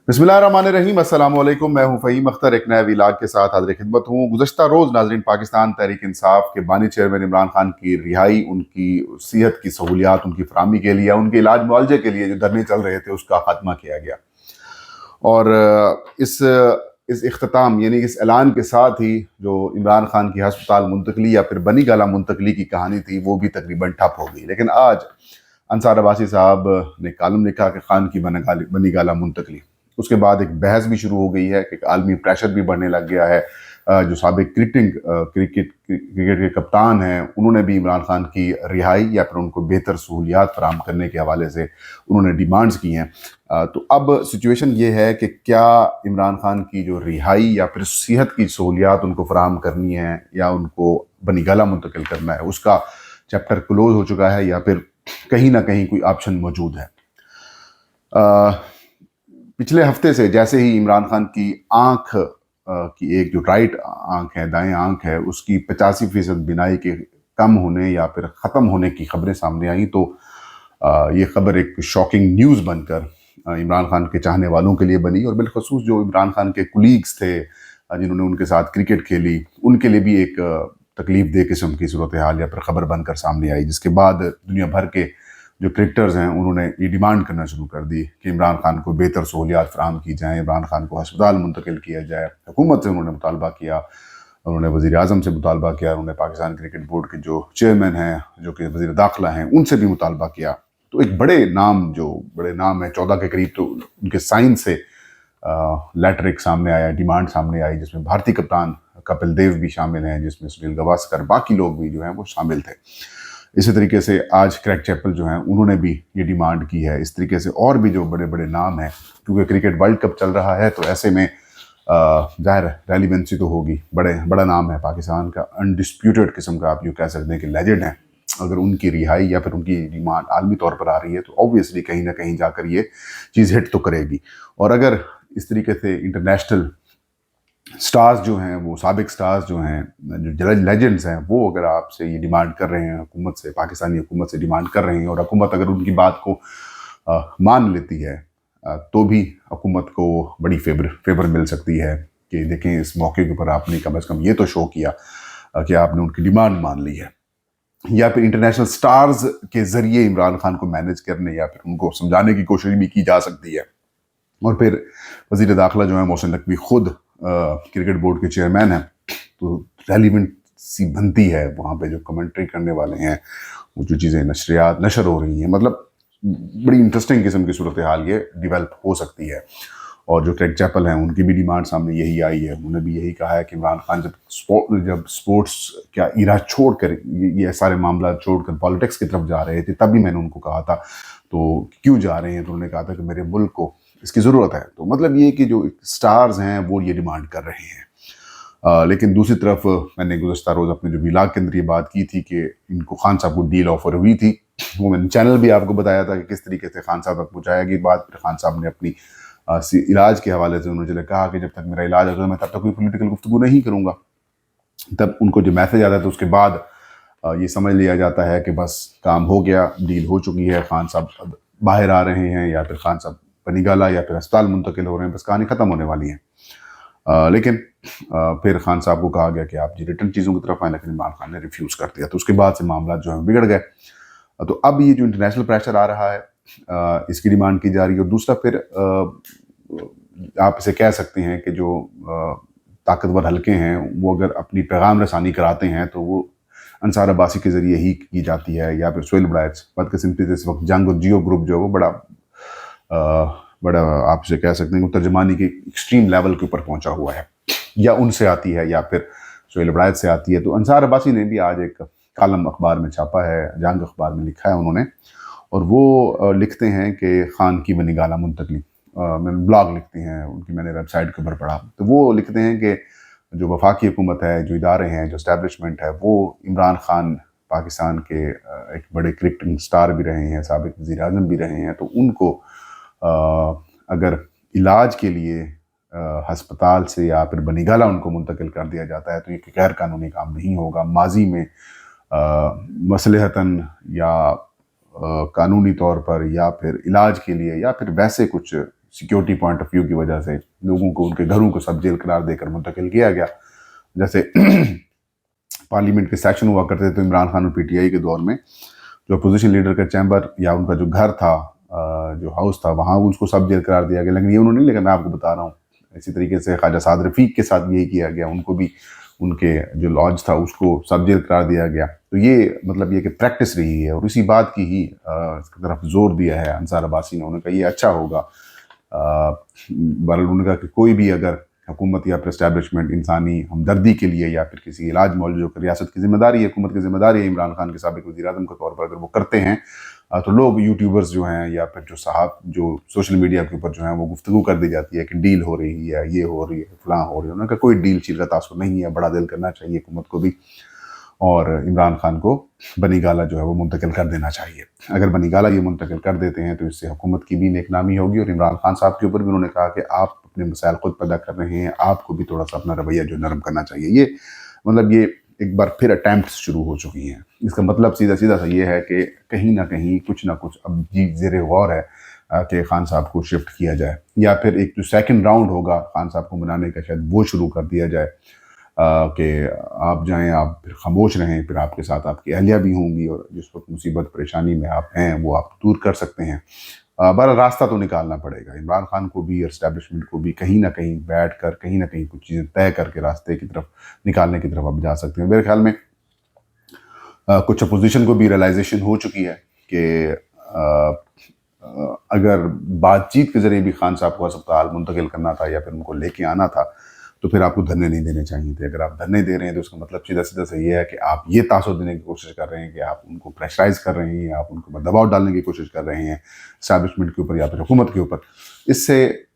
बिस्मिल्लाहिर्रहमानिर्रहीम। अस्सलाम वालेकुम। मैं हूं फ़हीम अख्तर, एक नए व्लॉग के साथ हाज़िर खिदमत हूं। गुज़श्ता रोज़ नाज़रीन, पाकिस्तान तहरीक इंसाफ के बानी चेयरमैन इमरान खान की रिहाई, उनकी सेहत की सहूलियात, उनकी फराहमी के लिए, उनके इलाज मुआवजे के लिए जो धरने चल रहे थे उसका खात्मा किया गया। और इस इख्तिताम यानी इस ऐलान के साथ ही जो इमरान खान की हस्पताल मुंतकली या फिर बनी गाला मुंतकली की कहानी थी वो भी तकरीबन ठप हो गई। लेकिन आज अंसार अब्बासी साहब ने कालम लिखा कि खान की बनी गाला मुंतकली। उसके बाद एक बहस भी शुरू हो गई है कि आलमी प्रेशर भी बढ़ने लग गया है। जो साबिक क्रिकेट के कप्तान हैं उन्होंने भी इमरान खान की रिहाई या फिर उनको बेहतर सहूलियात फराहम करने के हवाले से उन्होंने डिमांड्स की हैं। तो अब सिचुएशन ये है कि क्या इमरान खान की जो रिहाई या फिर सेहत की सहूलियात उनको फराहम करनी है या उनको बनी गाला मुंतकिल करना है, उसका चैप्टर क्लोज हो चुका है या फिर कहीं ना कहीं कोई ऑप्शन मौजूद है। पिछले हफ्ते से जैसे ही इमरान खान की आंख की एक जो राइट आंख है, दाएं आंख है, उसकी 85% बिनाई के कम होने या फिर ख़त्म होने की खबरें सामने आई तो ये खबर एक शॉकिंग न्यूज़ बनकर इमरान खान के चाहने वालों के लिए बनी और बिलखसूस जो इमरान खान के कुलीग्स थे जिन्होंने उनके साथ क्रिकेट खेली, उनके लिए भी एक तकलीफ दे किस्म की सूरत हाल या फिर खबर बनकर सामने आई, जिसके बाद दुनिया भर के जो क्रिकेटर्स हैं उन्होंने ये डिमांड करना शुरू कर दी कि इमरान खान को बेहतर सहूलियात फराहम की जाएँ, इमरान खान को हस्पताल मुंतकिल किया जाए। हुकूमत से उन्होंने मुतालबा किया, उन्होंने वज़ीर आज़म से मुतालबा किया, उन्होंने पाकिस्तान क्रिकेट बोर्ड के जो चेयरमैन हैं, जो कि वज़ीर दाखिला हैं, उनसे भी मुतालबा किया। तो एक बड़े नाम है, 14 के करीब तो उनके साइन से लेटर एक सामने आया, डिमांड सामने आई, जिसमें भारतीय कप्तान कपिल देव भी शामिल हैं, जिसमें सुनील गावस्कर, बाकी लोग भी जो हैं वो शामिल थे। इसी तरीके से आज क्रेग चैपल जो हैं उन्होंने भी ये डिमांड की है। इस तरीके से और भी जो बड़े बड़े नाम हैं, क्योंकि क्रिकेट वर्ल्ड कप चल रहा है तो ऐसे में ज़ाहिर रेलिवेंसी तो होगी। बड़ा नाम है पाकिस्तान का, अनडिस्प्यूटेड किस्म का आप यूँ कह सकते हैं कि लेजेंड है। अगर उनकी रिहाई या फिर उनकी डिमांड आलमी तौर पर आ रही है तो ऑब्वियसली कहीं ना कहीं जाकर ये चीज़ हिट तो करेगी। और अगर इस तरीके से इंटरनेशनल स्टार्स जो हैं, वो साबिक स्टार्स जो हैं, जो लेजेंड्स हैं, वो अगर आपसे ये डिमांड कर रहे हैं, हुकूमत से, पाकिस्तानी हुकूमत से डिमांड कर रहे हैं और हुकूमत अगर उनकी बात को मान लेती है तो भी हुकूमत को बड़ी फेवर मिल सकती है कि देखें इस मौके के ऊपर आपने कम से कम ये तो शो किया कि आपने उनकी डिमांड मान ली है। या फिर इंटरनेशनल स्टार्स के ज़रिए इमरान खान को मैनेज करने या फिर उनको समझाने की कोशिश भी की जा सकती है। और फिर वज़ीर दाखिला जो है मोहसिन नकवी खुद क्रिकेट बोर्ड के चेयरमैन हैं, तो रेलिवेंट सी बनती है वहाँ पे जो कमेंट्री करने वाले हैं, वो जो चीज़ें नशर हो रही हैं, मतलब बड़ी इंटरेस्टिंग किस्म की सूरत हाल ये डिवेल्प हो सकती है। और जो क्रेग चैपल हैं उनकी भी डिमांड सामने यही आई है। उन्होंने भी यही कहा है कि इमरान खान जब स्पोर्ट्स का इरा छोड़कर ये सारे मामला छोड़कर पॉलिटिक्स की तरफ जा रहे थे, तभी मैंने उनको कहा था तो क्यों जा रहे हैं, तो उन्होंने कहा था कि मेरे मुल्क को इसकी ज़रूरत है। तो मतलब ये कि जो स्टार्स हैं वो ये डिमांड कर रहे हैं। लेकिन दूसरी तरफ मैंने गुज़श्ता रोज़ अपने जो व्लॉग के अंदर ये बात की थी कि इनको खान साहब को डील ऑफर हुई थी, वो मैंने चैनल भी आपको बताया था कि किस तरीके से खान साहब तक पहुँचाया गई बात। फिर खान साहब ने अपनी इलाज के हवाले से उन्होंने कहा कि जब तक मेरा इलाज होगा मैं तब तक कोई पोलिटिकल गुफ्तगू नहीं करूँगा। तब उनको जो मैसेज आता है तो उसके बाद ये समझ लिया जाता है कि बस काम हो गया, डील हो चुकी है, खान साहब बाहर आ रहे हैं या फिर खान साहब बनी गाला या फिर अस्पताल मुंतकिल हो रहे हैं, बस कहानी ख़त्म होने वाली है। लेकिन फिर खान साहब को कहा गया कि आप जी रिटर्न चीज़ों की तरफ आए, लेकिन इमरान खान ने रिफ्यूज़ कर दिया। तो उसके बाद से मामला जो है बिगड़ गए। तो अब ये जो इंटरनेशनल प्रेशर आ रहा है, इसकी डिमांड की जा रही है। और दूसरा फिर आप इसे कह सकते हैं कि जो ताकतवर हल्के हैं वो अगर अपनी पैगाम रसानी कराते हैं तो वो अंसार अब्बासी के ज़रिए ही की जाती है, या फिर सोहेल बड़ाइच। बदकिस्मती से इस वक्त जंग और जियो ग्रुप जो है वो बड़ा आप इसे कह सकते हैं कि तर्जमानी के एक्सट्रीम लेवल के ऊपर पहुंचा हुआ है, या उनसे आती है या फिर सोहेल बड़ाइच से आती है। तो अंसार अब्बासी ने भी आज एक कॉलम अखबार में छापा है, जंग अखबार में लिखा है उन्होंने, और वो लिखते हैं कि खान की बनी गाला मुंतकली, मैंने ब्लॉग लिखते हैं उनकी, मैंने वेबसाइट के ऊपर पढ़ा। तो वो लिखते हैं कि जो वफाकी हुकूमत है, जो इदारे हैं, जो एस्टैब्लिशमेंट है, वो इमरान खान पाकिस्तान के एक बड़े क्रिकेटिंग स्टार भी रहे हैं, साबिक वज़ीर आज़म भी रहे हैं, तो उनको अगर इलाज के लिए हस्पताल से या फिर बनी गाला उनको मुंतकिल कर दिया जाता है तो ये गैर कानूनी काम नहीं होगा। माजी में मसलहतन या कानूनी तौर पर या फिर इलाज के लिए या फिर वैसे कुछ सिक्योरिटी पॉइंट ऑफ व्यू की वजह से लोगों को उनके घरों को सब जेल करार देकर मुंतकिल किया गया। जैसे पार्लियामेंट के सेशन हुआ करते थे तो इमरान खान और पीटीआई के दौर में जो अपोजिशन लीडर का चैम्बर या उनका जो घर था, जो हाउस था, वहाँ उसको सब जेल करार दिया गया। लेकिन ये उन्होंने नहीं लिखा, मैं आपको बता रहा हूँ। इसी तरीके से ख्वाजा साद रफ़ीक के साथ भी यही किया गया, उनको भी उनके जो लॉज था उसको सब जेल करार दिया गया। तो ये मतलब ये कि प्रैक्टिस रही है और इसी बात की ही इसकी तरफ जोर दिया है अंसार अब्बासी ने। उन्होंने कहा ये अच्छा होगा। बहरहाल उन्होंने कहा कि कोई भी अगर हुकूमत या फिर इस्टेब्लिशमेंट इंसानी हमदर्दी के लिए या फिर किसी इलाज मौलूद जो रियासत की जिम्मेदारी है, हुकूमत की जिम्मेदारी है इमरान खान के साबिक वज़ीर-ए-आज़म के तौर पर, अगर वो करते हैं तो लोग यूट्यूबर्स जो हैं या फिर जो साहब जो सोशल मीडिया के ऊपर जो हैं वो गुफ्तगू कर दी जाती है कि डील हो रही है, ये हो रही है, फलां हो रही है। उन्होंने कहा कोई डील शील का तासुर नहीं है, बड़ा दिल करना चाहिए हुकूमत को भी और इमरान खान को बनी गाला जो है वो मुंतकिल कर देना चाहिए। अगर बनी गाला ये मुंतकिल कर देते हैं तो इससे हुकूमत की भी नेकनामी होगी और इमरान खान साहब के ऊपर भी उन्होंने कहा कि आप अपने मसाइल खुद पैदा कर रहे हैं, आपको भी थोड़ा सा अपना रवैया जो नरम करना चाहिए। ये मतलब ये एक बार फिर अटैम्प्ट शुरू हो चुकी हैं। इसका मतलब सीधा सीधा सा ये है कि कहीं ना कहीं कुछ ना कुछ अब जी ज़ेरे गौर है कि खान साहब को शिफ्ट किया जाए या फिर एक जो सेकंड राउंड होगा खान साहब को मनाने का शायद वो शुरू कर दिया जाए कि आप जाएं, आप फिर खामोश रहें, फिर आपके साथ आपकी अहलिया भी होंगी और जिस वक्त मुसीबत परेशानी में आप हैं वो आप दूर कर सकते हैं। बड़ा रास्ता तो निकालना पड़ेगा इमरान खान को भी और इस्टेब्लिशमेंट को भी, कहीं ना कहीं बैठ कर कहीं ना कहीं कुछ चीज़ें तय करके रास्ते की तरफ निकालने की तरफ आप जा सकते हैं। मेरे ख्याल में कुछ अपोजिशन को भी रियलाइजेशन हो चुकी है कि अगर बातचीत के ज़रिए भी खान साहब को अस्पताल मुंतकिल करना था या फिर उनको लेके आना था तो फिर आपको धरने नहीं देने चाहिए थे। अगर आप धरने दे रहे हैं तो उसका मतलब सीधा सीधा से ये है कि आप ये तासुर देने की कोशिश कर रहे हैं कि आप उनको प्रेशराइज कर रहे हैं, आप उनको ऊपर दबाव डालने की कोशिश कर रहे हैं इस्टेब्लिशमेंट के ऊपर या फिर हुकूमत के ऊपर। इससे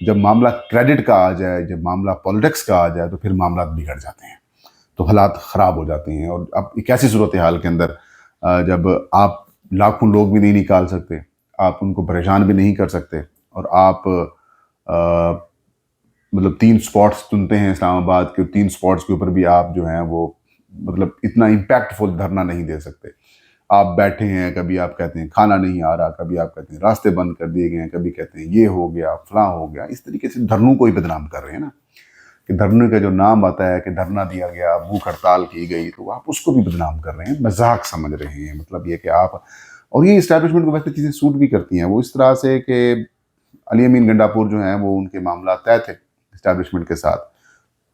जब मामला क्रेडिट का आ जाए, जब मामला पॉलिटिक्स का आ जाए तो फिर मामला बिगड़ जाते हैं, तो हालात ख़राब हो जाते हैं। और अब एक ऐसी सूरत हाल के अंदर जब आप लाखों लोग भी नहीं निकाल सकते, आप उनको परेशान भी नहीं कर सकते और आप मतलब 3 स्पॉट्स चुनते हैं इस्लामाबाद के, 3 स्पॉट्स के ऊपर भी आप जो हैं वो मतलब इतना इम्पैक्टफुल धरना नहीं दे सकते। आप बैठे हैं, कभी आप कहते हैं खाना नहीं आ रहा, कभी आप कहते हैं रास्ते बंद कर दिए गए हैं, कभी कहते हैं ये हो गया, फलां हो गया। इस तरीके से धरनों को ही बदनाम कर रहे हैं ना, कि धरने का जो नाम आता है कि धरना दिया गया, भूख हड़ताल की गई, तो आप उसको भी बदनाम कर रहे हैं, मजाक समझ रहे हैं। मतलब ये कि आप, और ये इस्टेब्लिशमेंट को वैसे चीज़ें सूट भी करती हैं, वो इस तरह से कि अली अमीन गंडापुर जो हैं वो उनके मामला तय थे इस्टेब्लिशमेंट के साथ।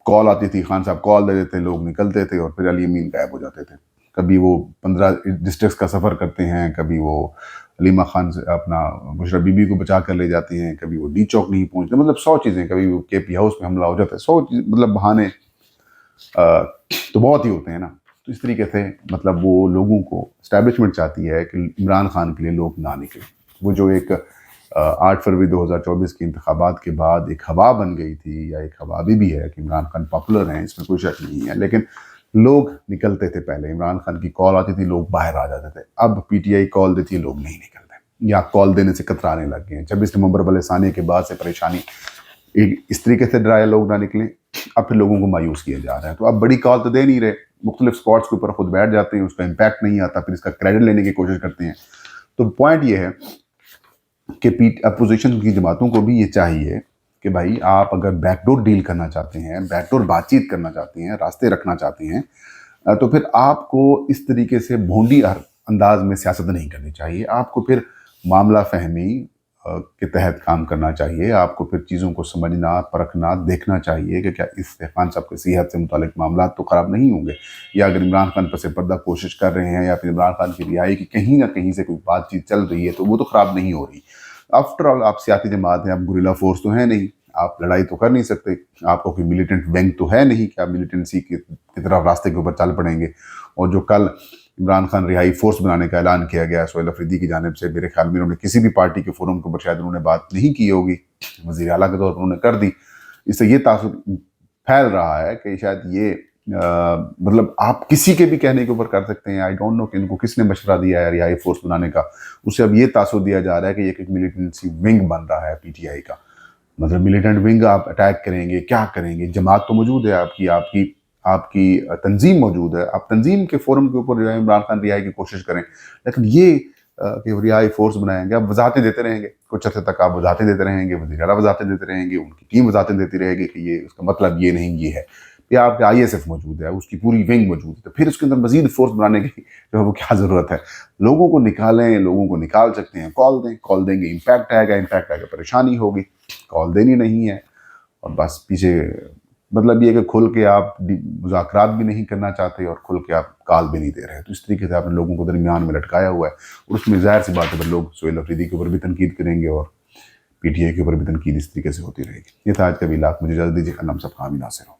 कॉल आती थी, खान साहब कॉल दे देते, लोग निकलते थे और फिर अली अमीन गायब हो जाते थे। कभी वो 15 डिस्ट्रिक्ट्स का सफ़र करते हैं, कभी वो हलीमा खान से अपना बुशरा बीबी को बचा कर ले जाते हैं, कभी वो डी चौक नहीं पहुंचते, मतलब 100 चीज़ें, कभी वो केपी हाउस में हमला हो जाता है, 100 मतलब बहाने तो बहुत ही होते हैं ना। तो इस तरीके से मतलब वो लोगों को इस्टेब्लिशमेंट चाहती है कि इमरान खान के लिए लोग ना निकले। वो जो एक 8 फरवरी 2024 के इंतखाबात के बाद एक हवा बन गई थी, या एक हवा अभी भी है कि इमरान खान पॉपुलर हैं, इसमें कोई शक नहीं है, लेकिन लोग निकलते थे। पहले इमरान खान की कॉल आती थी, लोग बाहर आ जाते थे। अब पीटीआई कॉल देती है, लोग नहीं निकलते या कॉल देने से कतराने लग गए हैं। 26 नवंबर वाले सानिया के बाद से परेशानी इस तरीके से डराया लोग ना निकलें, अब फिर लोगों को मायूस किया जा रहा है। तो अब बड़ी कॉल तो दे नहीं रहे, मुख्तलिफ स्पॉट्स के ऊपर खुद बैठ जाते हैं, उसका इम्पैक्ट नहीं आता, फिर इसका क्रेडिट लेने की कोशिश करते हैं। तो पॉइंट ये है कि अपोजिशन की जमातों को भी ये चाहिए कि भाई आप अगर बैकडोर डील करना चाहते हैं, बैकडोर बातचीत करना चाहते हैं, रास्ते रखना चाहते हैं, तो फिर आपको इस तरीके से भोंडी अंदाज में सियासत नहीं करनी चाहिए। आपको फिर मामला फहमी के तहत काम करना चाहिए। आपको फिर चीज़ों को समझना, परखना, देखना चाहिए कि क्या इस खान साहब की सेहत से मुतालिक मामला तो ख़राब नहीं होंगे, या अगर इमरान खान पर से पर्दा कोशिश कर रहे हैं या फिर इमरान खान की रिहाई की कहीं ना कहीं से कोई बातचीत चल रही है तो वो तो ख़राब नहीं हो रही। आफ्टर ऑल आप सियासी जमात हैं, आप गुरिल्ला फोर्स तो है नहीं, आप लड़ाई तो कर नहीं सकते, आपको कोई मिलिटेंट विंग तो है नहीं कि आप मिलिटेंसी की तरफ रास्ते के ऊपर चल पड़ेंगे। और जो कल इमरान खान रिहाई फोर्स बनाने का ऐलान किया गया सोहेल अफरीदी की जानिब से, मेरे ख्याल में उन्होंने किसी भी पार्टी के फोरम के ऊपर शायद उन्होंने बात नहीं की होगी, वज़ीर आला के तौर पर उन्होंने कर दी। इससे ये तासुर फैल रहा है कि शायद ये मतलब आप किसी के भी कहने के ऊपर कर सकते हैं। आई डोंट नो कि इनको किसने मशवरा दिया है रिहाई फोर्स बनाने का, उससे अब ये तासुर दिया जा रहा है कि एक मिलिटेंसी विंग बन रहा है पीटीआई का। मतलब मिलिटेंट विंग आप अटैक करेंगे, क्या करेंगे? जमात तो मौजूद है, आपकी तंजीम मौजूद है, आप तंजीम के फोरम के ऊपर जो है इमरान खान रिहाई की कोशिश करें, लेकिन ये کہ ریائی فورس بنائیں گے. اب وضاحتیں دیتے رہیں گے, کچھ عرصے تک آپ وضاحتیں دیتے رہیں گے, وزیر اعلیٰ وضاحتیں دیتے رہیں گے, ان کی ٹیم وضاحتیں دیتی رہے گی کہ یہ اس کا مطلب یہ نہیں یہ ہے. یا آپ کے ISF موجود ہے, اس کی پوری ونگ موجود ہے, تو پھر اس کے اندر مزید فورس بنانے کی جو ہے وہ کیا ضرورت ہے. لوگوں کو نکالیں, لوگوں کو نکال سکتے ہیں, کال دیں گے, امپیکٹ آئے گا, پریشانی ہوگی. کال دینی نہیں ہے, اور بس پیچھے مطلب یہ کہ کھل کے آپ مذاکرات بھی نہیں کرنا چاہتے اور کھل کے آپ کال بھی نہیں دے رہے. تو اس طریقے سے آپ نے لوگوں کو درمیان میں لٹکایا ہوا ہے, اور اس میں ظاہر سی بات ہے پھر لوگ سہیل افریدی کے اوپر بھی تنقید کریں گے اور PTI کے اوپر بھی تنقید اس طریقے سے ہوتی رہے گی. یہ تھا آج کا ویلاگ. مجھے اجازت دیجیے. نام سب خامی ناصر ہوں.